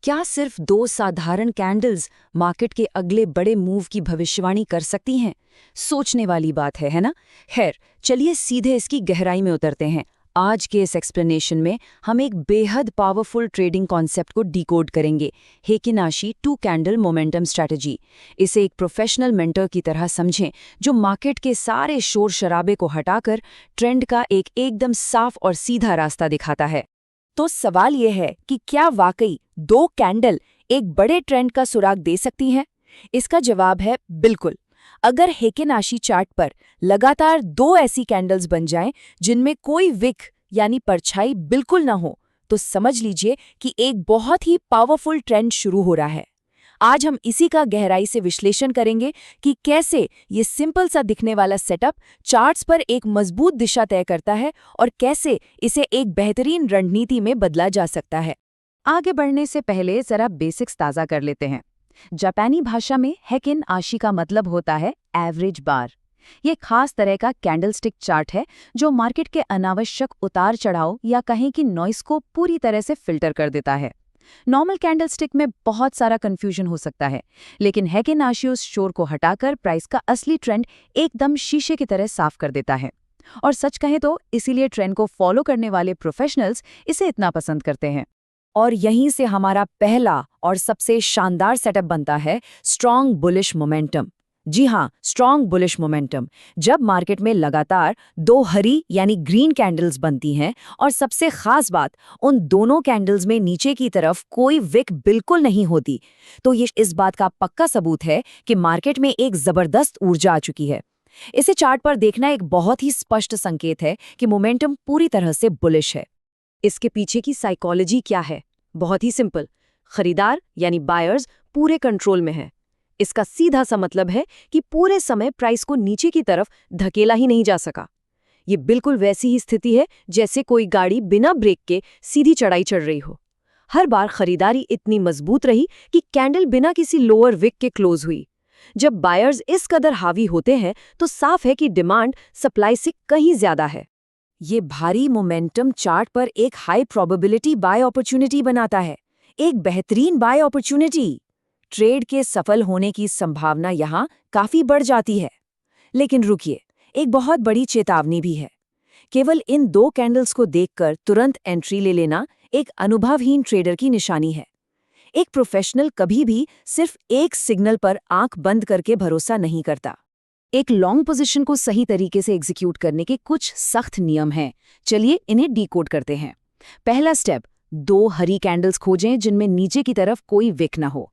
क्या सिर्फ दो साधारण कैंडल्स मार्केट के अगले बड़े मूव की भविष्यवाणी कर सकती हैं? सोचने वाली बात है ना? खैर, चलिए सीधे इसकी गहराई में उतरते हैं। आज के इस एक्सप्लेनेशन में हम एक बेहद पावरफुल ट्रेडिंग कॉन्सेप्ट को डिकोड करेंगे, हेकिनाशी 2 कैंडल मोमेंटम स्ट्रैटेजी। इसे एक प्रोफेशनल मेंटर की तरह समझें, जो मार्केट के सारे शोर शराबे को हटाकर ट्रेंड का एक एकदम साफ और सीधा रास्ता दिखाता है। तो सवाल यह है कि क्या वाकई 2 कैंडल एक बड़े ट्रेंड का सुराग दे सकती हैं? इसका जवाब है बिल्कुल। अगर हेकिनाशी चार्ट पर लगातार 2 ऐसी कैंडल्स बन जाएं जिनमें कोई विक यानी परछाई बिल्कुल ना हो, तो समझ लीजिए कि एक बहुत ही पावरफुल ट्रेंड शुरू हो रहा है। आज हम इसी का गहराई से विश्लेषण करेंगे कि कैसे ये सिंपल सा दिखने वाला सेटअप चार्ट्स पर एक मजबूत दिशा तय करता है और कैसे इसे एक बेहतरीन रणनीति में बदला जा सकता है। आगे बढ़ने से पहले जरा बेसिक्स ताज़ा कर लेते हैं। जापानी भाषा में हेकिन-आशी का मतलब होता है एवरेज बार। ये खास तरह का कैंडलस्टिक चार्ट है जो मार्केट के अनावश्यक उतार चढ़ाव या कहें कि नॉइस को पूरी तरह से फिल्टर कर देता है। नॉर्मल कैंडलस्टिक में बहुत सारा कंफ्यूजन हो सकता है, लेकिन हेकिन-आशी उस शोर को हटाकर प्राइस का असली ट्रेंड एकदम शीशे की तरह साफ कर देता है। और सच कहें तो इसीलिए ट्रेंड को फॉलो करने वाले प्रोफेशनल्स इसे इतना पसंद करते हैं। और यहीं से हमारा पहला और सबसे शानदार सेटअप बनता है स्ट्रॉन्ग बुलिश मोमेंटम। जी हाँ, स्ट्रॉन्ग बुलिश मोमेंटम। जब मार्केट में लगातार 2 हरी यानी ग्रीन कैंडल्स बनती हैं और सबसे खास बात, उन दोनों कैंडल्स में नीचे की तरफ कोई विक बिल्कुल नहीं होती, तो ये इस बात का पक्का सबूत है कि मार्केट में एक जबरदस्त ऊर्जा आ चुकी है। इसे चार्ट पर देखना एक बहुत ही स्पष्ट संकेत है कि मोमेंटम पूरी तरह से बुलिश है। इसके पीछे की साइकोलॉजी क्या है? बहुत ही सिंपल। खरीदार यानी बायर्स पूरे कंट्रोल में है। इसका सीधा सा मतलब है कि पूरे समय प्राइस को नीचे की तरफ धकेला ही नहीं जा सका। ये बिल्कुल वैसी ही स्थिति है जैसे कोई गाड़ी बिना ब्रेक के सीधी चढ़ाई चढ़ रही हो। हर बार खरीदारी इतनी मजबूत रही कि कैंडल बिना किसी लोअर विक के क्लोज हुई। जब बायर्स इस कदर हावी होते हैं तो साफ है कि डिमांड सप्लाई से कहीं ज्यादा है। ये भारी मोमेंटम चार्ट पर एक हाई प्रोबेबिलिटी बाय अपॉर्चुनिटी बनाता है, एक बेहतरीन बाय अपॉर्चुनिटी। ट्रेड के सफल होने की संभावना यहाँ काफी बढ़ जाती है। लेकिन रुकिए, एक बहुत बड़ी चेतावनी भी है। केवल इन 2 कैंडल्स को देखकर तुरंत एंट्री ले लेना एक अनुभवहीन ट्रेडर की निशानी है। एक प्रोफेशनल कभी भी सिर्फ एक सिग्नल पर आंख बंद करके भरोसा नहीं करता। एक लॉन्ग पोजीशन को सही तरीके से एग्जीक्यूट करने के कुछ सख्त नियम हैं। चलिए इन्हें डिकोड करते हैं। पहला स्टेप, 2 हरी कैंडल्स खोजें जिनमें नीचे की तरफ कोई विक न हो।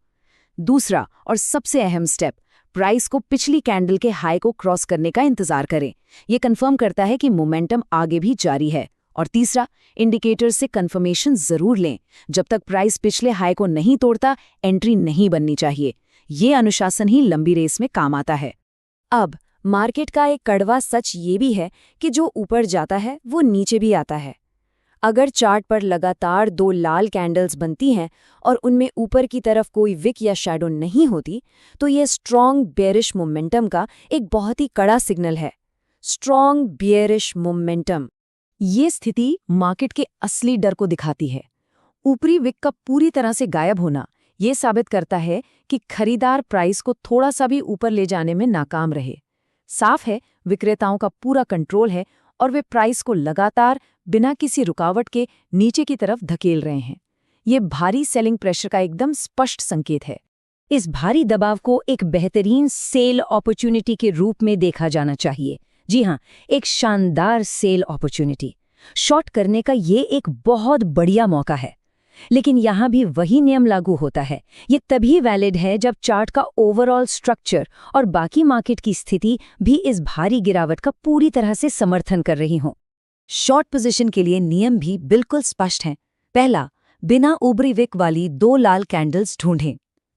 दूसरा और सबसे अहम स्टेप, प्राइस को पिछली कैंडल के हाई को क्रॉस करने का इंतजार करें। यह कंफर्म करता है कि मोमेंटम आगे भी जारी है। और तीसरा, इंडिकेटर से कंफर्मेशन जरूर लें। जब तक प्राइस पिछले हाई को नहीं तोड़ता, एंट्री नहीं बननी चाहिए। ये अनुशासन ही लंबी रेस में काम आता है। अब मार्केट का एक कड़वा सच ये भी है कि जो ऊपर जाता है वो नीचे भी आता है। अगर चार्ट पर लगातार 2 लाल कैंडल्स बनती हैं और उनमें ऊपर की तरफ कोई विक या शैडो नहीं होती, तो ये स्ट्रॉन्ग बेयरिश मोमेंटम का एक बहुत ही कड़ा सिग्नल है। स्ट्रॉन्ग बेयरिश मोमेंटम, ये स्थिति मार्केट के असली डर को दिखाती है। ऊपरी विक का पूरी तरह से गायब होना ये साबित करता है कि खरीदार प्राइस को थोड़ा सा भी ऊपर ले जाने में नाकाम रहे। साफ है, विक्रेताओं का पूरा कंट्रोल है और वे प्राइस को लगातार बिना किसी रुकावट के नीचे की तरफ धकेल रहे हैं। ये भारी सेलिंग प्रेशर का एकदम स्पष्ट संकेत है। इस भारी दबाव को एक बेहतरीन सेल अपॉर्चुनिटी के रूप में देखा जाना चाहिए। जी हाँ, एक शानदार सेल अपॉर्चुनिटी। शॉर्ट करने का ये एक बहुत बढ़िया मौका है। लेकिन यहाँ भी वही नियम लागू होता है। ये तभी वैलिड है जब चार्ट का ओवरऑल स्ट्रक्चर और बाकी मार्केट की स्थिति भी इस भारी गिरावट का पूरी तरह से समर्थन कर रही हो। शॉर्ट पोजीशन के लिए नियम भी बिल्कुल स्पष्ट हैं। पहला, बिना उभरी विक वाली 2 लाल कैंडल्स ढूंढें।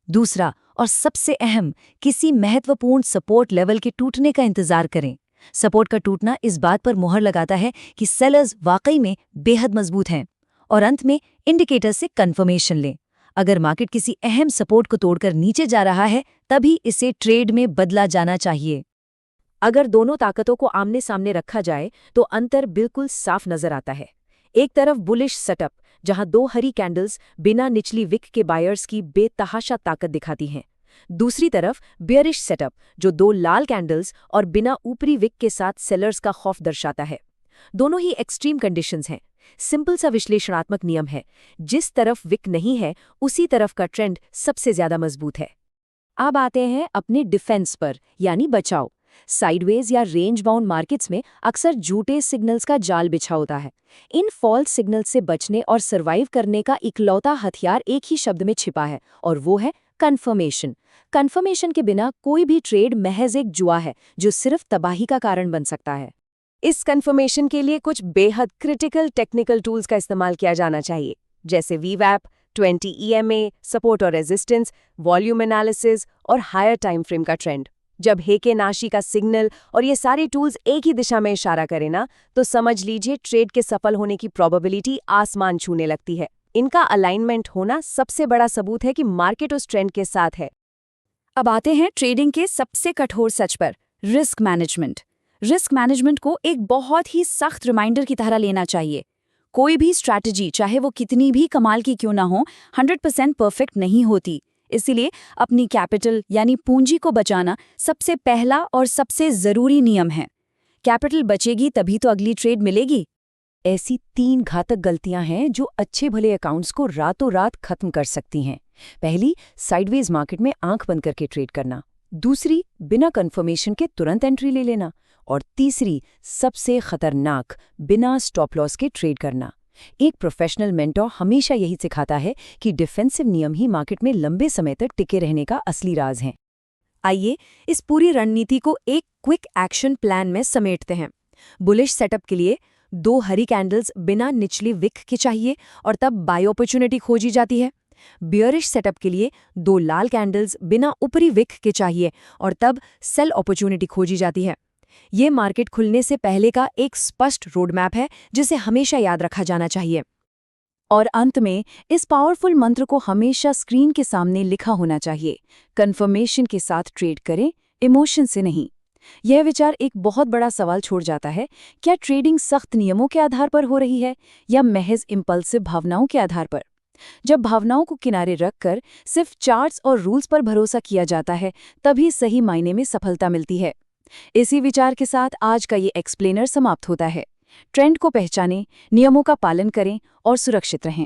दूसरा और सबसे अहम, किसी महत्वपूर्ण सपोर्ट लेवल के टूटने का इंतजार करें। सपोर्ट का टूटना इस बात पर मुहर लगाता है कि सेलर्स वाकई में बेहद मजबूत हैं। और अंत में इंडिकेटर से कंफर्मेशन लें। अगर मार्केट किसी अहम सपोर्ट को तोड़कर नीचे जा रहा है, तभी इसे ट्रेड में बदला जाना चाहिए। अगर दोनों ताकतों को आमने सामने रखा जाए तो अंतर बिल्कुल साफ नजर आता है। एक तरफ बुलिश सेटअप जहां 2 हरी कैंडल्स बिना निचली विक के बायर्स की बेतहाशा ताकत दिखाती हैं। दूसरी तरफ बियरिश सेटअप, जो 2 लाल कैंडल्स और बिना ऊपरी विक के साथ सेलर्स का खौफ दर्शाता है। दोनों ही एक्सट्रीम कंडीशंस हैं। सिंपल सा विश्लेषणात्मक नियम है, जिस तरफ विक नहीं है उसी तरफ का ट्रेंड सबसे ज्यादा मजबूत है। अब आते हैं अपने डिफेंस पर, यानी बचाव। साइडवेज या रेंज बाउंड मार्केट्स में अक्सर झूठे सिग्नल्स का जाल बिछा होता है। इन फॉल्स सिग्नल्स से बचने और सर्वाइव करने का इकलौता हथियार एक ही शब्द में छिपा है, और वो है कन्फर्मेशन। कन्फर्मेशन के बिना कोई भी ट्रेड महज एक जुआ है, जो सिर्फ तबाही का कारण बन सकता है। इस कन्फर्मेशन के लिए कुछ बेहद क्रिटिकल टेक्निकल टूल्स का इस्तेमाल किया जाना चाहिए, जैसे वीवैप, 20 EMA, सपोर्ट और रेजिस्टेंस, वॉल्यूम एनालिसिस और हायर टाइम फ्रेम का ट्रेंड। जब हेके नाशी का सिग्नल और ये सारे टूल्स एक ही दिशा में इशारा करें ना, तो समझ लीजिए ट्रेड के सफल होने की प्रोबेबिलिटी आसमान छूने लगती है। इनका अलाइनमेंट होना सबसे बड़ा सबूत है कि मार्केट उस ट्रेंड के साथ है। अब आते हैं ट्रेडिंग के सबसे कठोर सच पर, रिस्क मैनेजमेंट। रिस्क मैनेजमेंट को एक बहुत ही सख्त रिमाइंडर की तरह लेना चाहिए। कोई भी स्ट्रैटेजी, चाहे वो कितनी भी कमाल की क्यों ना हो, 100% परफेक्ट नहीं होती। इसीलिए अपनी कैपिटल यानी पूंजी को बचाना सबसे पहला और सबसे ज़रूरी नियम है। कैपिटल बचेगी तभी तो अगली ट्रेड मिलेगी। ऐसी 3 घातक गलतियां हैं जो अच्छे भले अकाउंट्स को रातों रात खत्म कर सकती हैं। पहली, साइडवेज मार्केट में आंख बंद करके ट्रेड करना। दूसरी, बिना कंफर्मेशन के तुरंत एंट्री ले लेना। और तीसरी, सबसे खतरनाक, बिना स्टॉप लॉस के ट्रेड करना। एक प्रोफेशनल मेंटर हमेशा यही सिखाता है कि डिफेंसिव नियम ही मार्केट में लंबे समय तक टिके रहने का असली राज हैं। आइए इस पूरी रणनीति को एक क्विक एक्शन प्लान में समेटते हैं। बुलिश सेटअप के लिए 2 हरी कैंडल्स बिना निचली विक के चाहिए और तब बाय अपॉर्चुनिटी खोजी जाती है। बियरिश सेटअप के लिए 2 लाल कैंडल्स बिना ऊपरी विक के चाहिए और तब सेल अपॉर्चुनिटी खोजी जाती है। ये मार्केट खुलने से पहले का एक स्पष्ट रोड मैप है, जिसे हमेशा याद रखा जाना चाहिए। और अंत में इस पावरफुल मंत्र को हमेशा स्क्रीन के सामने लिखा होना चाहिए, कन्फर्मेशन के साथ ट्रेड करें, इमोशन से नहीं। यह विचार एक बहुत बड़ा सवाल छोड़ जाता है, क्या ट्रेडिंग सख्त नियमों के आधार पर हो रही है या महज इम्पल्सिव भावनाओं के आधार पर? जब भावनाओं को किनारे रखकर सिर्फ चार्ट्स और रूल्स पर भरोसा किया जाता है, तभी सही मायने में सफलता मिलती है। इसी विचार के साथ आज का ये एक्सप्लेनर समाप्त होता है। ट्रेंड को पहचानें, नियमों का पालन करें और सुरक्षित रहें।